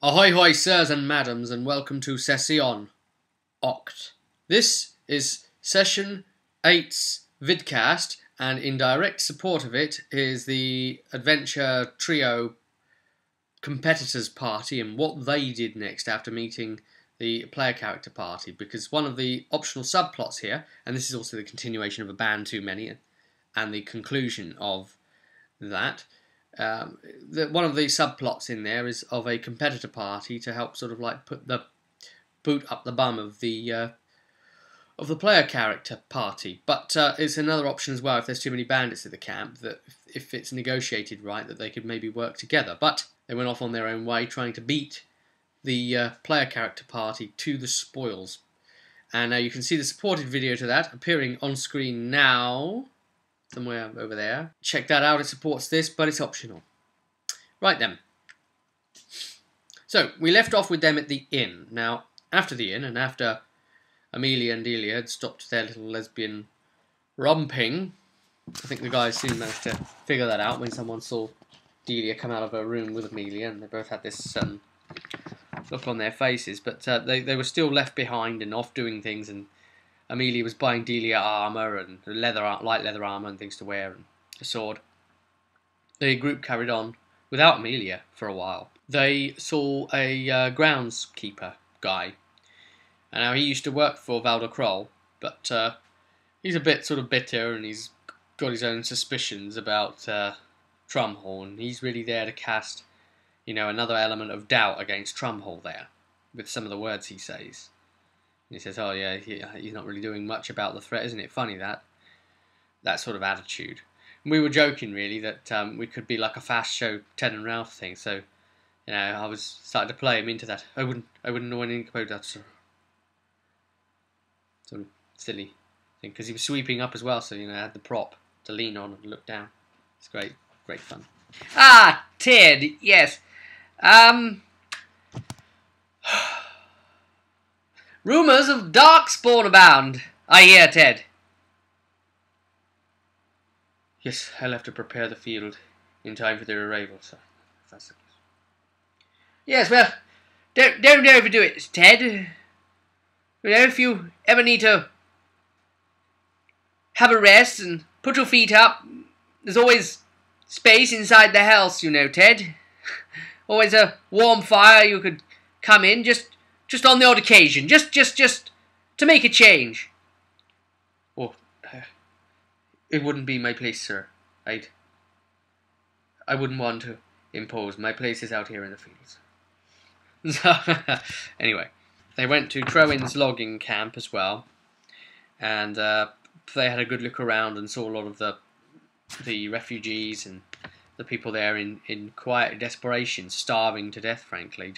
Ahoy hoy sirs and madams, and welcome to Session Oct. This is Session 8's Vidcast, and in direct support of it is the Adventure Trio Competitors Party and what they did next after meeting the player character party, because one of the optional subplots here, and this is also the continuation of A Bann Too Many and the conclusion of that, one of the subplots in there is of a competitor party to help sort of like put the boot up the bum of the player character party. But it's another option as well if there's too many bandits at the camp, that if it's negotiated right, that they could maybe work together. But they went off on their own way trying to beat the player character party to the spoils. And you can see the supported video to that appearing on screen now, somewhere over there. Check that out, it supports this, but it's optional. Right then. So, we left off with them at the inn. Now, after the inn, and after Amelia and Delia had stopped their little lesbian romping, I think the guys soon managed to figure that out when someone saw Delia come out of her room with Amelia, and they both had this look on their faces, but they were still left behind and off doing things, and Amelia was buying Delia armour and light leather armour and things to wear and a sword. The group carried on without Amelia for a while. They saw a groundskeeper guy, and now he used to work for Valder Kroll, but he's a bit sort of bitter and he's got his own suspicions about Trumhall. He's really there to cast, you know, another element of doubt against Trumhall there with some of the words he says. He says, oh yeah, he's not really doing much about the threat. Isn't it funny, that sort of attitude? And we were joking, really, that we could be like a fast show Ted and Ralph thing. So, you know, I was starting to play him into that. I wouldn't know anything about that sort of silly thing, because he was sweeping up as well. So, you know, I had the prop to lean on and look down. It's great fun. Ah, Ted, yes. Rumours of darkspawn abound, I hear, Ted. Yes, I'll have to prepare the field in time for their arrival, sir. If that's the case. Yes, well, don't overdo it, Ted. You know, if you ever need to have a rest and put your feet up, there's always space inside the house, you know, Ted. Always a warm fire you could come in, just on the odd occasion, just to make a change. Oh, it wouldn't be my place, sir. I wouldn't want to impose. My place is out here in the fields. Anyway, they went to Trowan's logging camp as well, and they had a good look around and saw a lot of the refugees and the people there in quiet desperation, starving to death, frankly.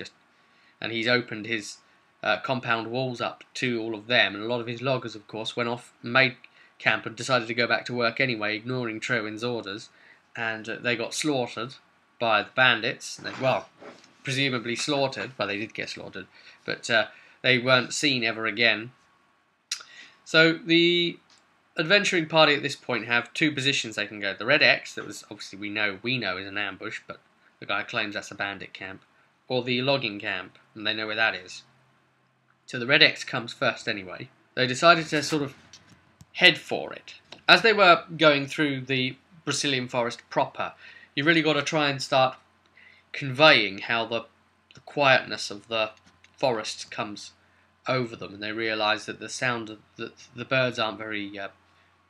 And he's opened his compound walls up to all of them, and a lot of his loggers, of course, went off and made camp and decided to go back to work anyway, ignoring Trowan's orders, and they got slaughtered by the bandits. Well, presumably slaughtered, well, they did get slaughtered, but they weren't seen ever again. So the adventuring party at this point have two positions they can go. The Red X, that was obviously we know is an ambush, but the guy claims that's a bandit camp, or the logging camp, and they know where that is. So the Red X comes first anyway. They decided to sort of head for it. As they were going through the Brazilian forest proper, you really got to try and start conveying how the quietness of the forest comes over them, and they realise that the sound of the birds aren't very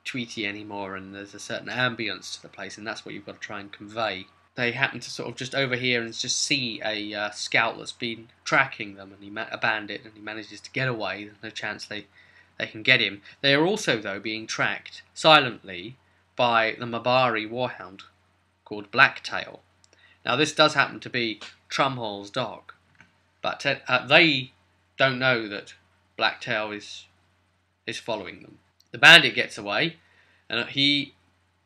tweety anymore, and there's a certain ambience to the place, and that's what you've got to try and convey. They happen to sort of just overhear and just see a scout that's been tracking them, and a bandit, and he manages to get away. There's no chance they can get him. They are also, though, being tracked silently by the Mabari warhound called Blacktail. Now, this does happen to be Trumhall's dog, but they don't know that Blacktail is following them. The bandit gets away, and he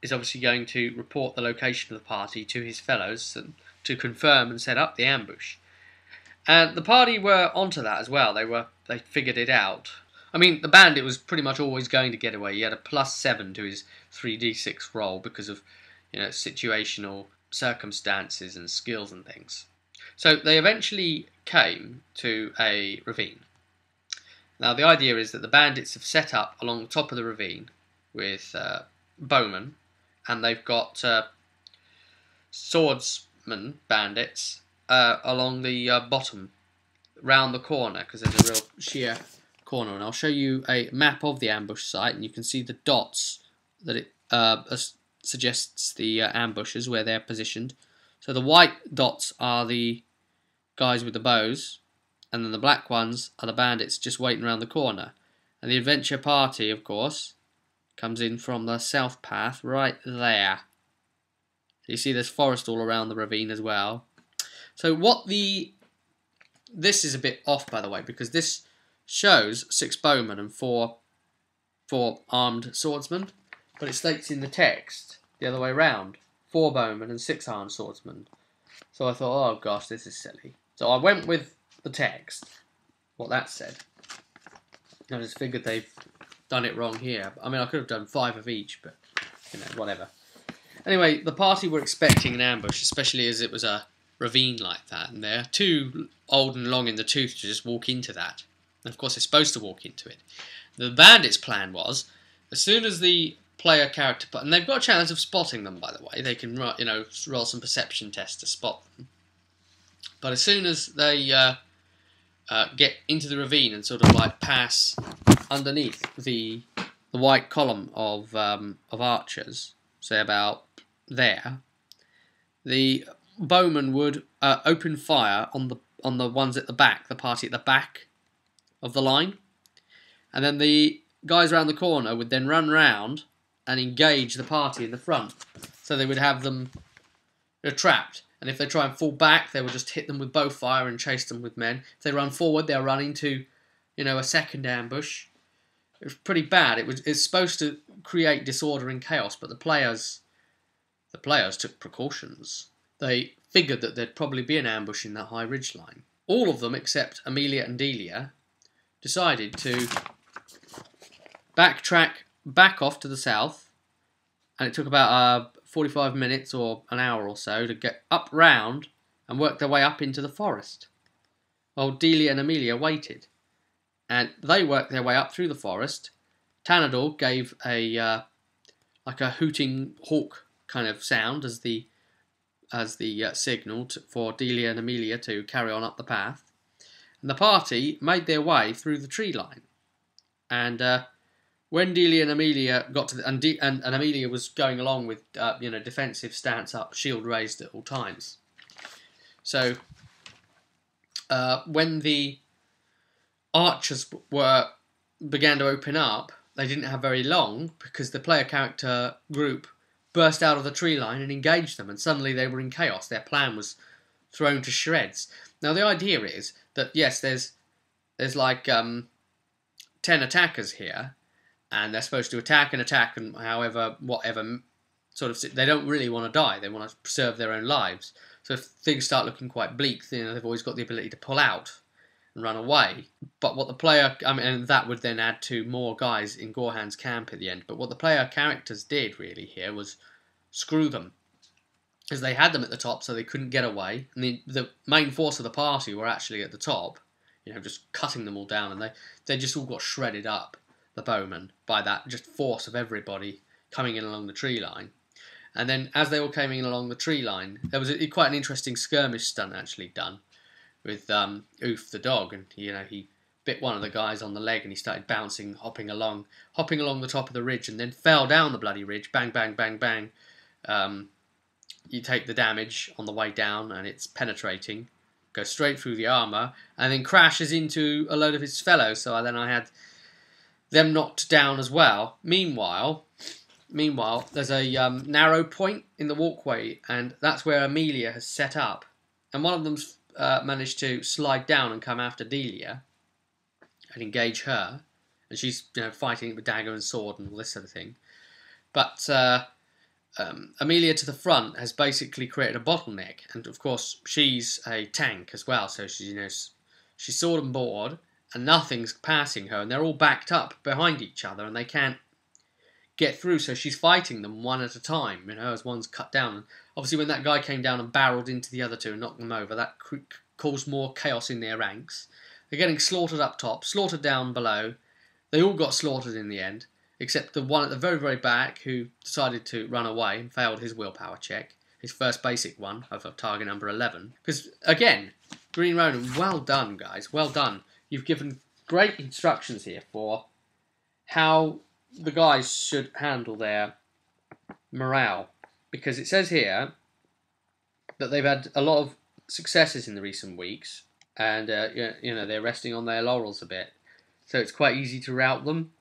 is obviously going to report the location of the party to his fellows and to confirm and set up the ambush. And the party were onto that as well. They figured it out. I mean, the bandit was pretty much always going to get away. He had a +7 to his 3d6 roll because of, you know, situational circumstances and skills and things. So they eventually came to a ravine. Now the idea is that the bandits have set up along the top of the ravine with bowmen, and they've got swordsmen, bandits, along the bottom, round the corner, because there's a real sheer corner. And I'll show you a map of the ambush site, and you can see the dots that it suggests the ambushes, where they're positioned. So the white dots are the guys with the bows, and then the black ones are the bandits just waiting around the corner. And the adventure party, of course, comes in from the south path right there. So you see there's forest all around the ravine as well. So this is a bit off, by the way, because this shows 6 bowmen and 4 armed swordsmen, but it states in the text the other way round, 4 bowmen and 6 armed swordsmen. So I thought, oh gosh, this is silly. So I went with the text, what that said. I just figured they've done it wrong here. I mean, I could have done 5 of each, but, you know, whatever. Anyway, the party were expecting an ambush, especially as it was a ravine like that, and they're too old and long in the tooth to just walk into that. And of course, they're supposed to walk into it. The bandits' plan was, as soon as the player character, and they've got a chance of spotting them, by the way. They can, you know, roll some perception tests to spot them. But as soon as they get into the ravine and sort of like pass underneath the white column of archers, say about there, the bowmen would open fire on the ones at the back, the party at the back of the line, and then the guys around the corner would then run round and engage the party in the front. So they would have them trapped, and if they try and fall back, they will just hit them with bow fire and chase them with men. If they run forward, they'll run into, you know, a second ambush. It was pretty bad. It's supposed to create disorder and chaos, but the players took precautions. They figured that there'd probably be an ambush in that high ridge line. All of them, except Amelia and Delia, decided to back off to the south, and it took about 45 minutes or an hour or so to get up round and work their way up into the forest, while Delia and Amelia waited. And they worked their way up through the forest. Tanador gave a like a hooting hawk kind of sound as the signal for Delia and Amelia to carry on up the path. And the party made their way through the tree line. And when Delia and Amelia got to and Amelia was going along with you know, defensive stance up, shield raised at all times. So when the archers began to open up, they didn't have very long, because the player character group burst out of the tree line and engaged them, and suddenly they were in chaos. Their plan was thrown to shreds. Now the idea is that, yes, there's like 10 attackers here, and they're supposed to attack and whatever sort of, they don't really want to die. They want to preserve their own lives. So if things start looking quite bleak, you know, they've always got the ability to pull out and run away. But what the player, and that would then add to more guys in Gorhan's camp at the end. But what the player characters did really here was screw them, because they had them at the top, so they couldn't get away. And the main force of the party were actually at the top, you know, just cutting them all down, and they just all got shredded up, the bowmen, by that just force of everybody coming in along the tree line. And then as they all came in along the tree line, there was quite an interesting skirmish stunt actually done with Oof the dog, and you know, he bit one of the guys on the leg and he started bouncing, hopping along the top of the ridge, and then fell down the bloody ridge. Bang, bang, bang, bang. You take the damage on the way down, and it's penetrating, goes straight through the armour, and then crashes into a load of his fellows. So then I had them knocked down as well. Meanwhile, there's a narrow point in the walkway, and that's where Amelia has set up. And one of them's managed to slide down and come after Delia and engage her. And she's, you know, fighting with dagger and sword and all this sort of thing. But Amelia to the front has basically created a bottleneck, and of course she's a tank as well. So she's, you know, she's sword and board, and nothing's passing her, and they're all backed up behind each other, and they can't get through. So she's fighting them one at a time, you know, as one's cut down. And obviously, when that guy came down and barreled into the other two and knocked them over, that caused more chaos in their ranks. They're getting slaughtered up top, slaughtered down below. They all got slaughtered in the end, except the one at the very, very back who decided to run away and failed his willpower check. His first basic one of target number 11. Because, again, Green Ronin, well done, guys. Well done. You've given great instructions here for how the guys should handle their morale. Because it says here that they've had a lot of successes in the recent weeks. And, you know, they're resting on their laurels a bit. So it's quite easy to rout them.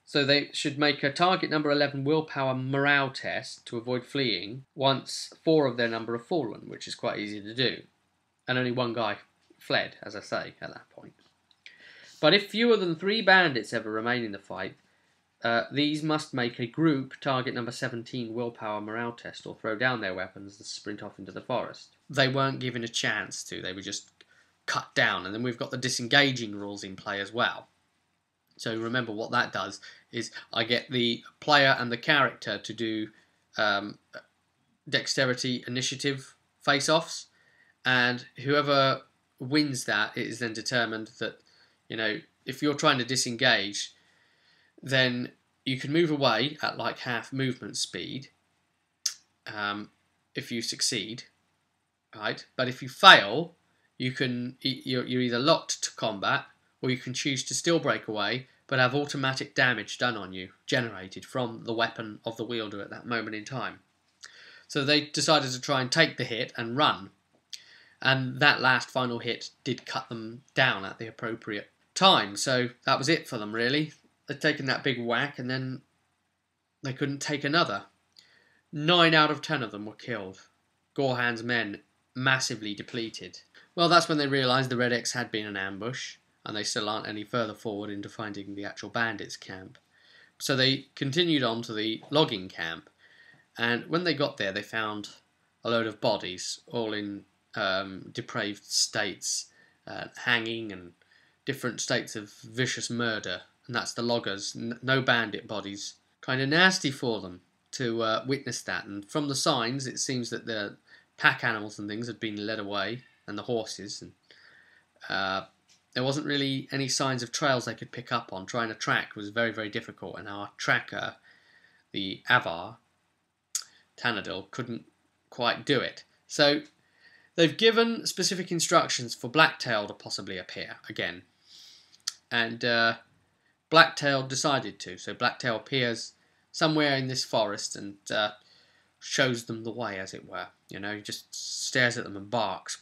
So they should make a target number 11 willpower morale test to avoid fleeing once 4 of their number have fallen, which is quite easy to do. And only one guy fled, as I say, at that point. But if fewer than 3 bandits ever remain in the fight, these must make a group target number 17 willpower morale test or throw down their weapons and sprint off into the forest. They weren't given a chance to, they were just cut down. And then we've got the disengaging rules in play as well. So remember what that does is I get the player and the character to do dexterity initiative face-offs, and whoever wins that, it is then determined that, you know, if you're trying to disengage, then you can move away at like half movement speed if you succeed, right? But if you fail, you're either locked to combat, or you can choose to still break away, but have automatic damage done on you, generated from the weapon of the wielder at that moment in time. So they decided to try and take the hit and run. And that last final hit did cut them down at the appropriate time. So that was it for them, really. They'd taken that big whack and then they couldn't take another. 9 out of 10 of them were killed. Gorhan's men massively depleted. Well, that's when they realised the Red X had been an ambush, and they still aren't any further forward into finding the actual bandits' camp. So they continued on to the logging camp, and when they got there they found a load of bodies, all in depraved states, hanging and different states of vicious murder, and that's the loggers, no bandit bodies. Kind of nasty for them to witness that, and from the signs it seems that the pack animals and things had been led away, and the horses, and there wasn't really any signs of trails they could pick up on. Trying to track was very, very difficult, and our tracker, the Avar, Tanadil, couldn't quite do it. So they've given specific instructions for Blacktail to possibly appear again. And Blacktail decided to. So Blacktail appears somewhere in this forest and shows them the way, as it were. You know, he just stares at them and barks.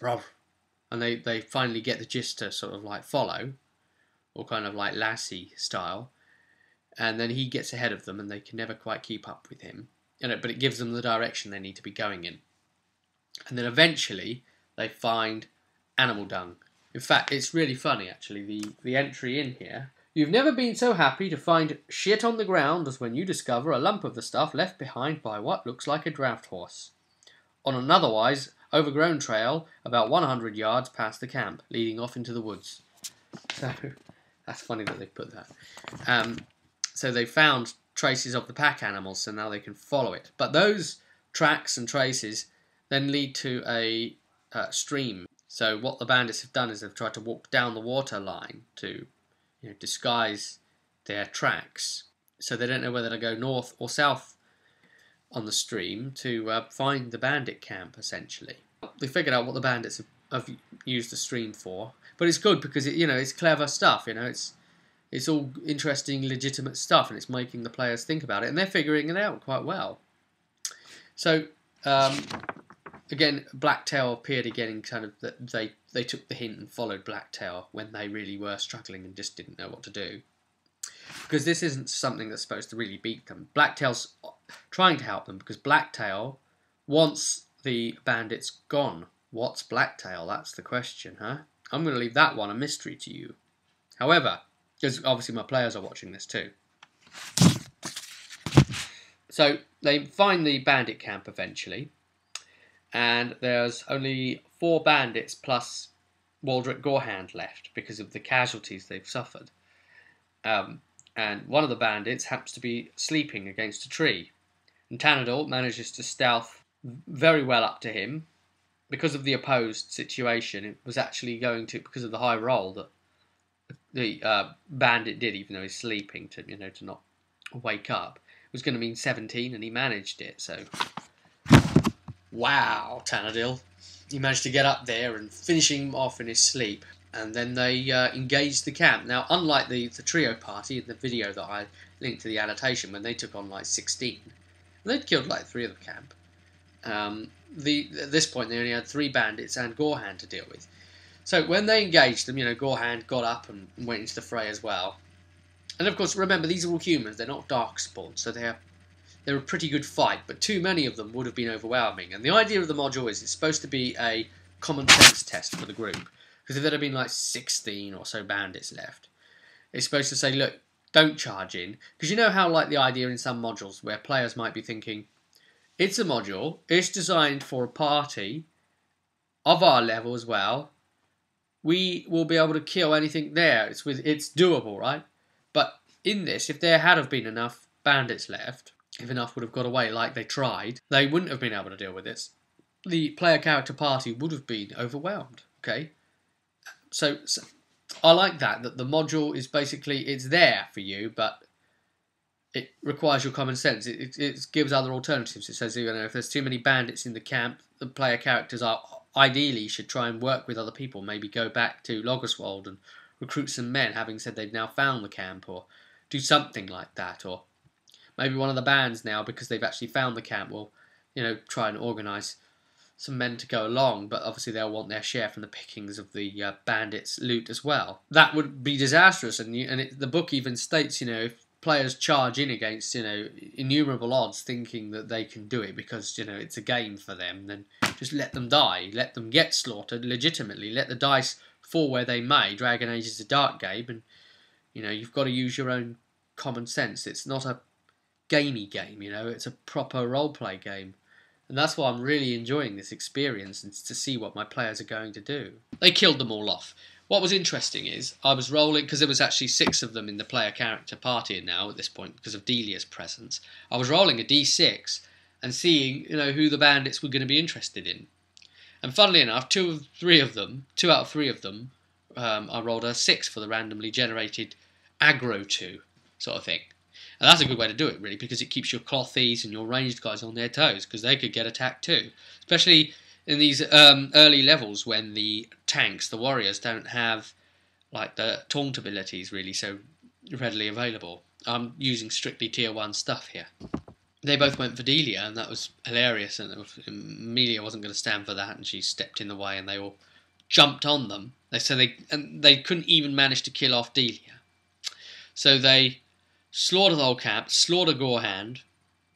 And they finally get the gist to sort of like follow, or kind of like Lassie style, and then he gets ahead of them and they can never quite keep up with him. You know, but it gives them the direction they need to be going in. And then eventually they find animal dung. In fact, it's really funny actually, the entry in here. You've never been so happy to find shit on the ground as when you discover a lump of the stuff left behind by what looks like a draft horse on an otherwise overgrown trail about 100 yards past the camp, leading off into the woods. So, that's funny that they put that. So they found traces of the pack animals, so now they can follow it. But those tracks and traces then lead to a stream. So what the bandits have done is they've tried to walk down the water line to, you know, disguise their tracks. So they don't know whether to go north or south on the stream to find the bandit camp, essentially. They figured out what the bandits have used the stream for, but it's good because it's clever stuff. It's all interesting, legitimate stuff, and it's making the players think about it, and they're figuring it out quite well. So again, Blacktail appeared again, in kind of that they took the hint and followed Blacktail when they really were struggling and just didn't know what to do. Because this isn't something that's supposed to really beat them. Blacktail's trying to help them because Blacktail wants the bandits gone. What's Blacktail? That's the question, huh? I'm going to leave that one a mystery to you. However, because obviously my players are watching this too. So they find the bandit camp eventually, and there's only 4 bandits plus Waldrick Gorehand left because of the casualties they've suffered. and one of the bandits happens to be sleeping against a tree. And Tanador manages to stealth very well up to him. Because of the opposed situation, it was actually going to, because of the high roll that the bandit did, even though he's sleeping, to not wake up, it was going to mean 17, and he managed it. So, wow, Tanadil, he managed to get up there and finish him off in his sleep. And then they engaged the camp. Now, unlike the trio party in the video that I linked to the annotation, when they took on like 16, they'd killed like 3 of the camp. At this point, they only had 3 bandits and Gorehand to deal with. So when they engaged them, Gorehand got up and went into the fray as well. And of course, remember, these are all humans. They're not darkspawn, so they're a pretty good fight. But too many of them would have been overwhelming. And the idea of the module is it's supposed to be a common sense test for the group. Because if there had been like 16 or so bandits left, it's supposed to say, look, don't charge in. Because you know how like the idea in some modules where players might be thinking, it's a module, it's designed for a party of our level as well. We will be able to kill anything there. It's doable, right? But in this, if there had have been enough bandits left, if enough would have got away like they tried, they wouldn't have been able to deal with this. The player character party would have been overwhelmed, okay? So I like that the module is basically, it's there for you, but it requires your common sense. It gives other alternatives. It says, if there's too many bandits in the camp, the player characters ideally should try and work with other people. Maybe go back to Logoswold and recruit some men, having said they've now found the camp, or do something like that. Or maybe one of the bands now, because they've actually found the camp, will try and organise some men to go along, but obviously they'll want their share from the pickings of the bandits' loot as well. That would be disastrous, and the book even states, if players charge in against, innumerable odds, thinking that they can do it because, it's a game for them, then just let them die, let them get slaughtered legitimately, let the dice fall where they may. Dragon Age is a dark game, and, you've got to use your own common sense. It's not a gamey game, it's a proper roleplay game. And that's why I'm really enjoying this experience, and to see what my players are going to do. They killed them all off. What was interesting is, I was rolling, because there was actually 6 of them in the player character party now at this point, because of Delia's presence. I was rolling a d6, and seeing, who the bandits were going to be interested in. And funnily enough, 2 out of 3 of them, I rolled a 6 for the randomly generated aggro 2 sort of thing. And that's a good way to do it, really, because it keeps your clothies and your ranged guys on their toes, because they could get attacked too. Especially in these early levels when the tanks, the warriors, don't have like the taunt abilities really so readily available. I'm using strictly tier 1 stuff here. They both went for Delia, and that was hilarious, and Amelia wasn't going to stand for that, and she stepped in the way, and they all jumped on them. They couldn't even manage to kill off Delia. So they slaughtered the whole camp, slaughtered Gorehand.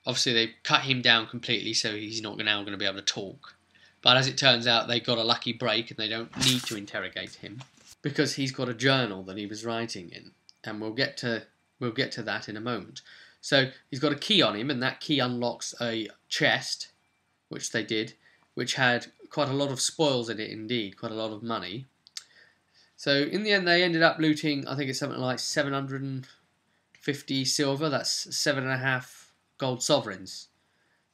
Obviously, they cut him down completely, so he's not now going to be able to talk. But as it turns out, they got a lucky break, and they don't need to interrogate him because he's got a journal that he was writing in, and we'll get to that in a moment. So he's got a key on him, and that key unlocks a chest, which they did, which had quite a lot of spoils in it indeed, quite a lot of money. So in the end, they ended up looting, I think it's something like 750 silver. That's 7.5 gold sovereigns.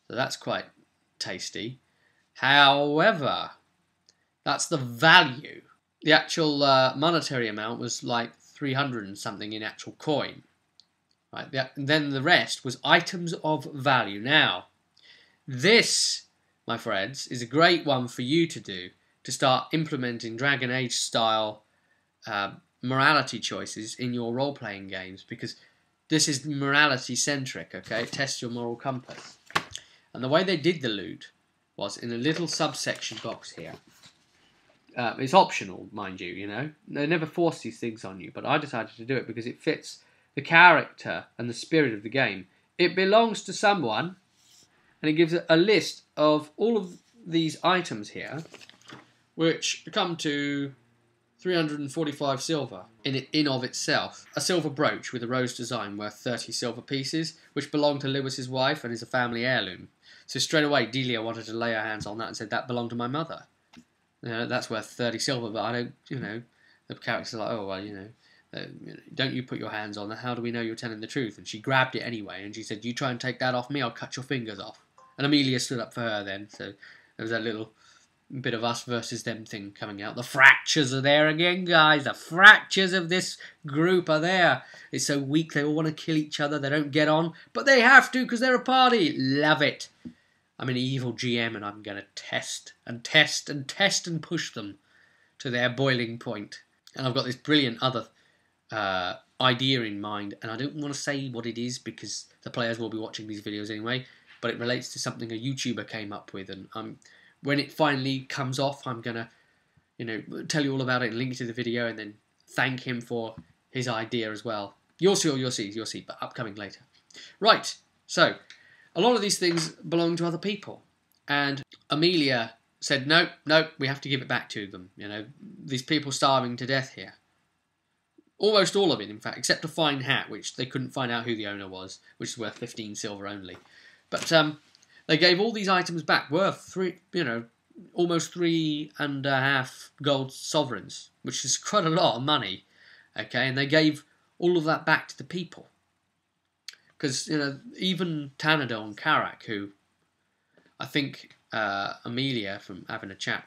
So that's quite tasty. However, that's the value. The actual monetary amount was like 300 and something in actual coin. Right, and then the rest was items of value. Now, this, my friends, is a great one for you to do, to start implementing Dragon Age style morality choices in your role-playing games, because this is morality centric, okay? It tests your moral compass. And the way they did the loot was in a little subsection box here. It's optional, mind you, They never force these things on you, but I decided to do it because it fits the character and the spirit of the game. It belongs to someone, and it gives a list of all of these items here, which come to 345 silver in of itself. A silver brooch with a rose design worth 30 silver pieces, which belonged to Lewis's wife and is a family heirloom. So straight away, Delia wanted to lay her hands on that and said, that belonged to my mother. That's worth 30 silver, but I don't, the characters are like, oh, well, Don't you put your hands on her. How do we know you're telling the truth? And she grabbed it anyway, and she said, you try and take that off me, I'll cut your fingers off. And Amelia stood up for her then, so there was that little bit of us versus them thing coming out. The fractures are there again, guys. The fractures of this group are there. It's so weak, they all want to kill each other, they don't get on, but they have to because they're a party. Love it. I'm an evil GM, and I'm going to test and test and test and push them to their boiling point. And I've got this brilliant other idea in mind, and I don't want to say what it is because the players will be watching these videos anyway, but it relates to something a YouTuber came up with, and when it finally comes off, I'm going to tell you all about it and link to the video and then thank him for his idea as well. You'll see, but upcoming later. Right, so a lot of these things belong to other people, and Amelia said, no, we have to give it back to them. These people starving to death here. Almost all of it, in fact, except a fine hat, which they couldn't find out who the owner was, which is worth 15 silver only. But they gave all these items back, worth almost 3.5 gold sovereigns, which is quite a lot of money. Okay, and they gave all of that back to the people, because even Tanador and Karak, who I think Amelia, from having a chat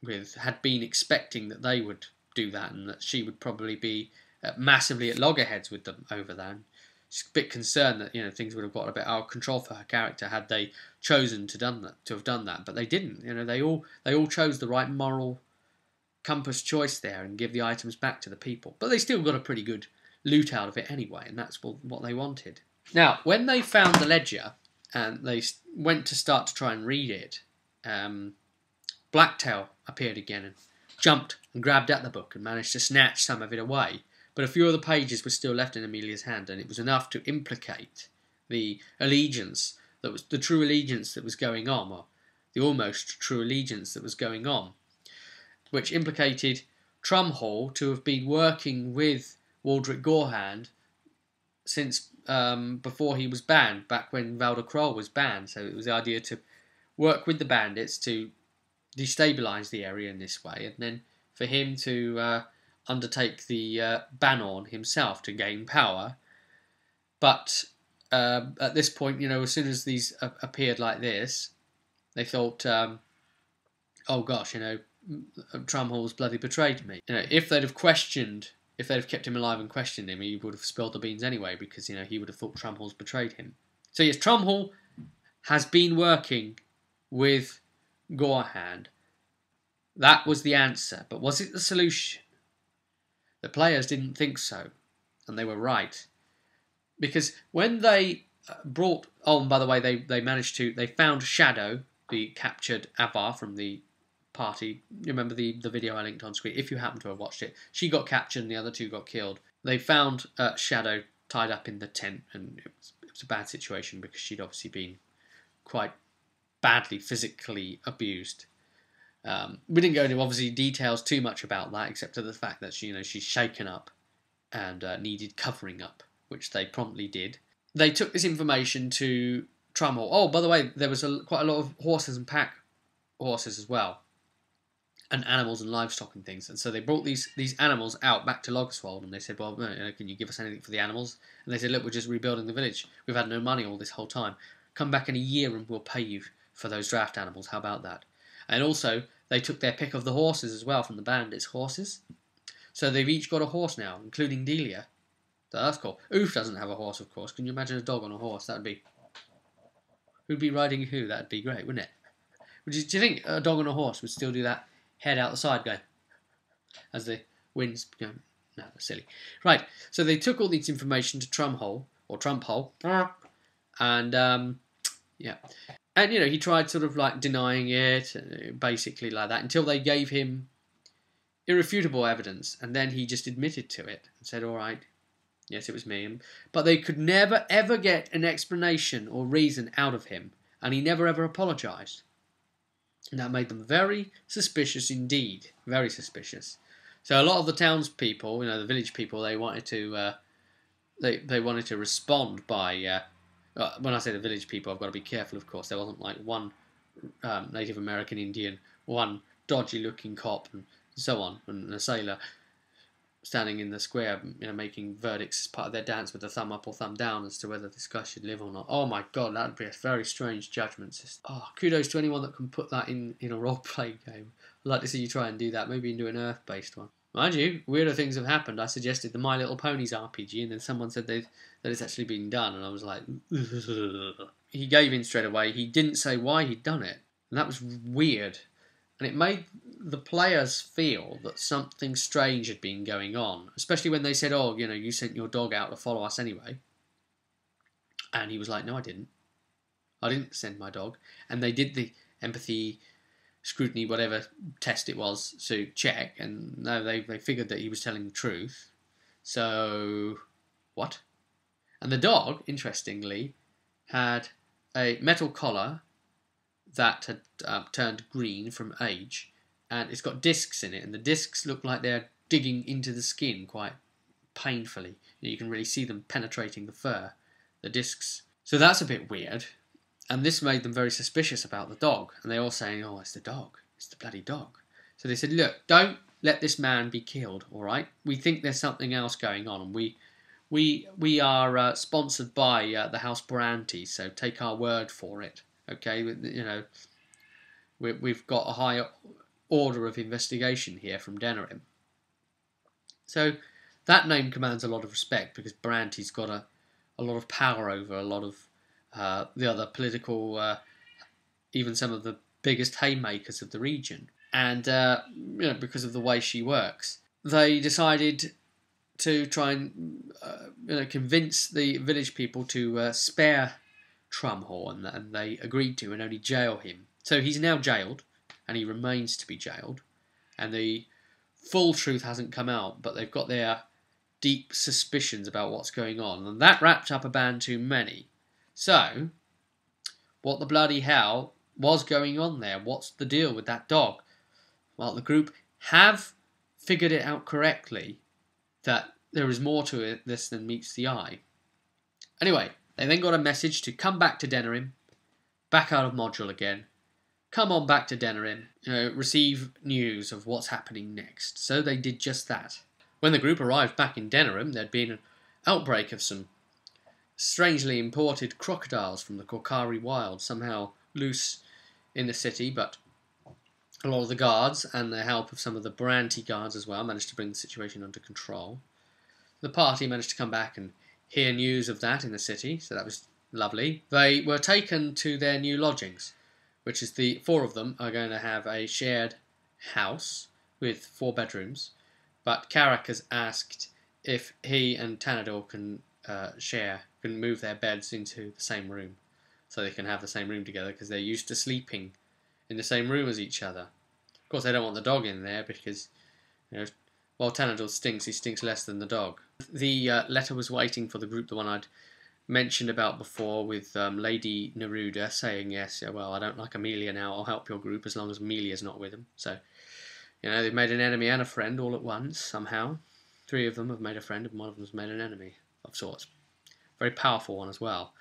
with, had been expecting that they would do that, and that she would probably be massively at loggerheads with them over that. She's a bit concerned that things would have got a bit out of control for her character had they chosen to have done that, but they didn't. They all chose the right moral compass choice there and give the items back to the people, but they still got a pretty good loot out of it anyway, and that's what they wanted. Now, when they found the ledger and they went to start to try and read it, Blacktail appeared again and jumped and grabbed at the book and managed to snatch some of it away. But a few of the pages were still left in Amelia's hand, and it was enough to implicate the allegiance that was the true allegiance that was going on, or the almost true allegiance that was going on, which implicated Trumhall to have been working with Waldrick Gorehand since before he was banned, back when Valder Kroll was banned. So it was the idea to work with the bandits to destabilise the area in this way, and then for him to undertake the ban on himself to gain power. But at this point, as soon as these appeared like this, they thought, oh gosh, Trumhall's bloody betrayed me. If they'd have kept him alive and questioned him, he would have spilled the beans anyway, because he would have thought Trumhall's betrayed him. So yes, Trumhall has been working with Gorehand. That was the answer, but was it the solution? The players didn't think so, and they were right. Because when they brought... Oh, and by the way, they found Shadow, the captured Avar from the party. You remember the video I linked on screen? If you happen to have watched it, she got captured and the other two got killed. They found Shadow tied up in the tent, and it was a bad situation because she'd obviously been quite badly physically abused. We didn't go into obviously details too much about that, except for the fact that she's shaken up and needed covering up, which they promptly did. They took this information to Trumhall. Oh, by the way, there was quite a lot of horses and pack horses as well, and animals and livestock and things. And so they brought these animals out back to Logoswold, and they said, well, can you give us anything for the animals? And they said, look, we're just rebuilding the village. We've had no money all this whole time. Come back in a year and we'll pay you for those draft animals. How about that? And also, they took their pick of the horses as well from the bandits' horses. So they've each got a horse now, including Delia. So that's cool. Oof doesn't have a horse, of course. Can you imagine a dog on a horse? That'd be... Who'd be riding who? That'd be great, wouldn't it? Do you think a dog on a horse would still do that head out the side going as the wind's going? No, that's silly. Right, so they took all this information to Trumhall, and yeah. And, he tried sort of like denying it, basically like that, until they gave him irrefutable evidence, and then he just admitted to it and said, all right, yes, it was me. But they could never, ever get an explanation or reason out of him, and he never, ever apologised. And that made them very suspicious indeed, very suspicious. So a lot of the townspeople, the village people, they wanted to, they wanted to respond by... when I say the village people, I've got to be careful, of course. There wasn't like one Native American Indian, one dodgy-looking cop, and so on, and a sailor. standing in the square, making verdicts as part of their dance with a thumb up or thumb down as to whether this guy should live or not. Oh my god, that would be a very strange judgment system. Oh, kudos to anyone that can put that in a role-playing game. I'd like to see you try and do that, maybe into an Earth-based one. Mind you, weirder things have happened. I suggested the My Little Ponies RPG, and then someone said that it's actually been done, and I was like... He gave in straight away. He didn't say why he'd done it, and that was weird. And it made the players feel that something strange had been going on, especially when they said, oh, you sent your dog out to follow us anyway. And he was like, no, I didn't. I didn't send my dog. And they did the empathy, scrutiny, whatever test it was, to check, and no, they figured that he was telling the truth. So, what? And the dog, interestingly, had a metal collar that had turned green from age, and it's got discs in it, and the discs look like they're digging into the skin quite painfully. You can really see them penetrating the fur, the discs. So that's a bit weird, and this made them very suspicious about the dog, and they're all saying, oh, it's the dog, it's the bloody dog. So they said, look, don't let this man be killed, all right? We think there's something else going on, and we are sponsored by the House Branty, so take our word for it. Okay, we've got a high order of investigation here from Denerim. So that name commands a lot of respect because Branty's got a lot of power over a lot of the other political, even some of the biggest haymakers of the region. And because of the way she works, they decided to try and convince the village people to spare Trumhorn, and they agreed to and only jail him. So he's now jailed, and he remains to be jailed, and the full truth hasn't come out, but they've got their deep suspicions about what's going on, and that wrapped up A Bann Too Many. So, what the bloody hell was going on there? What's the deal with that dog? Well, the group have figured it out correctly, that there is more to this than meets the eye. Anyway, they then got a message to come back to Denerim, back out of module again, come on back to Denerim, receive news of what's happening next. So they did just that. When the group arrived back in Denerim, there'd been an outbreak of some strangely imported crocodiles from the Korkari Wild, somehow loose in the city, but a lot of the guards, and the help of some of the Branty guards as well, managed to bring the situation under control. The party managed to come back and hear news of that in the city, so that was lovely. They were taken to their new lodgings, which is the 4 of them are going to have a shared house with 4 bedrooms, but Karak has asked if he and Tanador can move their beds into the same room, so they can have the same room together, because they're used to sleeping in the same room as each other. Of course, they don't want the dog in there, because while Tanador stinks, he stinks less than the dog. The letter was waiting for the group, the one I'd mentioned about before, with Lady Neruda saying, yes, well, I don't like Amelia now, I'll help your group as long as Amelia's not with them. So, they've made an enemy and a friend all at once, somehow. 3 of them have made a friend, and 1 of them's made an enemy of sorts. Very powerful one as well.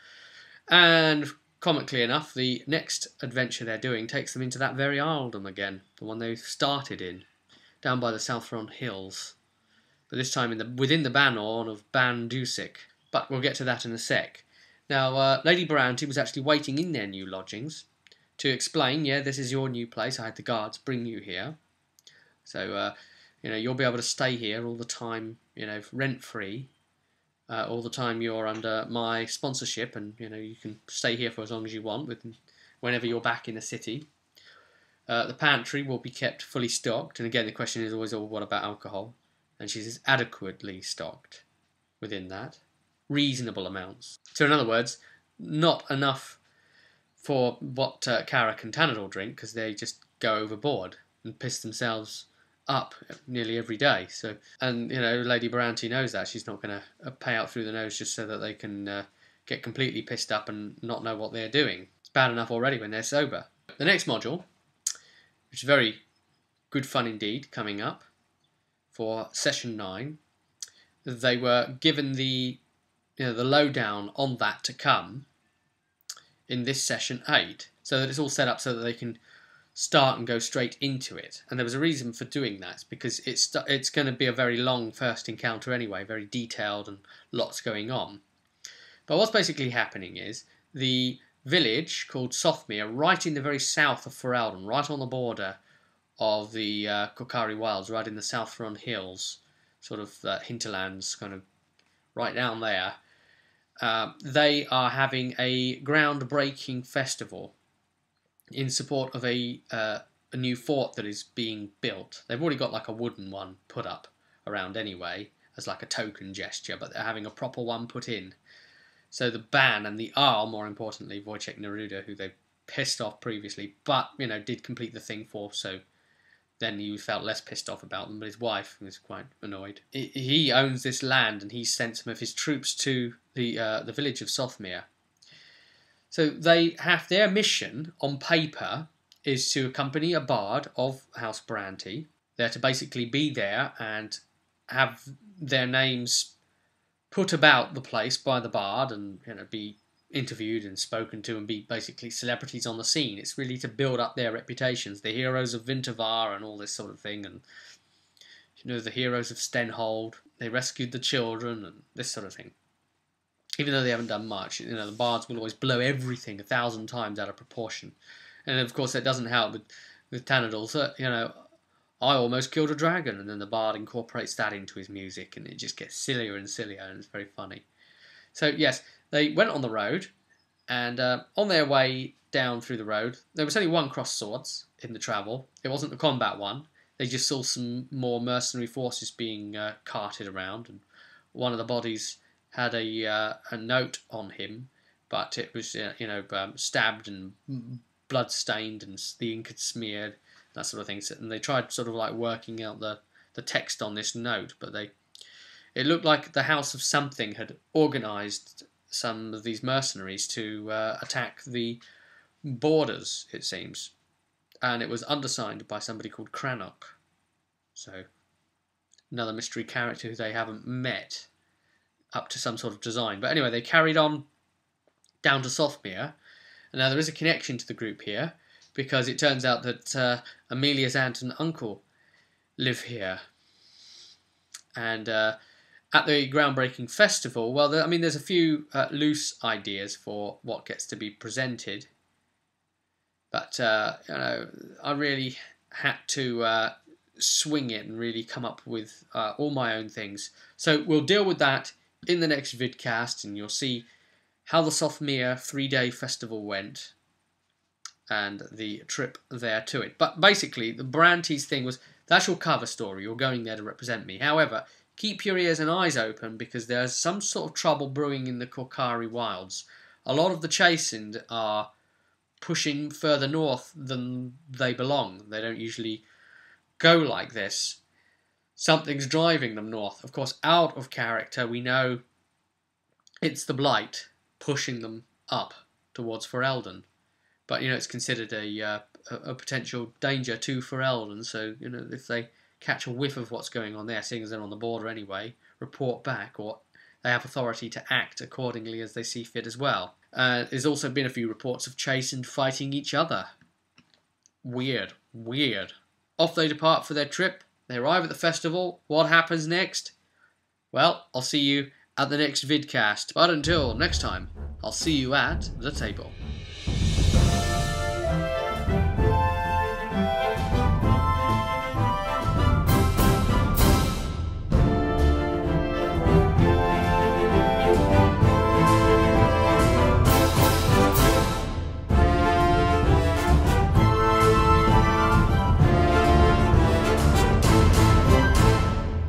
And comically enough, the next adventure they're doing takes them into that very Isledom again, the one they started in, down by the Southron Hills. But this time within the Banorn of Ban Dusik. But we'll get to that in a sec. Now, Lady Branty was actually waiting in their new lodgings to explain, yeah, this is your new place, I had the guards bring you here. So, you'll be able to stay here all the time, rent-free. All the time you're under my sponsorship, and you can stay here for as long as you want, whenever you're back in the city. The pantry will be kept fully stocked, and again the question is always, what about alcohol? And she says adequately stocked within that. Reasonable amounts. So in other words, not enough for what Karak and Tanador drink, because they just go overboard and piss themselves up nearly every day. So, and Lady Branty knows that. She's not going to pay out through the nose just so that they can get completely pissed up and not know what they're doing. It's bad enough already when they're sober. The next module, which is very good fun indeed, coming up for session 9, they were given the lowdown on that to come in this session 8, so that it's all set up so that they can start and go straight into it. And there was a reason for doing that, because it's going to be a very long first encounter anyway, very detailed and lots going on. But what's basically happening is the village called Sothmere, right in the very south of Ferelden, right on the border of the Korcari Wilds, right in the Southron Hills, sort of hinterlands, kind of right down there. They are having a groundbreaking festival in support of a new fort that is being built. They've already got like a wooden one put up around anyway, as like a token gesture, but they're having a proper one put in. So the Ban and the Arl, more importantly, Wojciech Neruda, who they pissed off previously, but, you know, did complete the thing for, so then he felt less pissed off about them, but his wife was quite annoyed. He owns this land, and he sent some of his troops to the village of Sothmere. So they have their mission, on paper, is to accompany a bard of House Branty. They're to basically be there and have their names put about the place by the bard, and, you know, be interviewed and spoken to, and be basically celebrities on the scene. It's really to build up their reputations, the heroes of Vintervar and all this sort of thing, and, you know, the heroes of Stenhold. They rescued the children and this sort of thing. Even though they haven't done much, you know, the bards will always blow everything 1,000 times out of proportion. And of course that doesn't help with Tanadal. So, you know, I almost killed a dragon, and then the bard incorporates that into his music, and it just gets sillier and sillier, and it's very funny. So yes, they went on the road, and on their way down through the road, there was only one cross swords in the travel. It wasn't the combat one. They just saw some more mercenary forces being carted around, and one of the bodies had a note on him, but it was stabbed and blood stained, and the ink had smeared, that sort of thing. And they tried sort of like working out the text on this note, but it looked like the House of Something had organised some of these mercenaries to attack the borders, it seems. And it was undersigned by somebody called Crannock. So, another mystery character who they haven't met, up to some sort of design. But anyway, they carried on down to Sothmere. And now there is a connection to the group here, because it turns out that Amelia's aunt and uncle live here. And at the groundbreaking festival, well, there's a few loose ideas for what gets to be presented. But, I really had to swing it and really come up with all my own things. So we'll deal with that in the next vidcast, and you'll see how the Sothmere 3-day festival went, and the trip there to it. But basically, the Branty's thing was, that's your cover story. You're going there to represent me. However, keep your ears and eyes open, because there's some sort of trouble brewing in the Korcari Wilds. A lot of the Chastened are pushing further north than they belong. They don't usually go like this. Something's driving them north. Of course, out of character, we know it's the Blight pushing them up towards Ferelden. But, it's considered a potential danger to Ferelden, so, if they catch a whiff of what's going on there, seeing as they're on the border anyway, report back, or they have authority to act accordingly as they see fit as well. There's also been a few reports of Chastened fighting each other. Weird. Off they depart for their trip. They arrive at the festival. What happens next? Well, I'll see you at the next vidcast. But until next time, I'll see you at the table.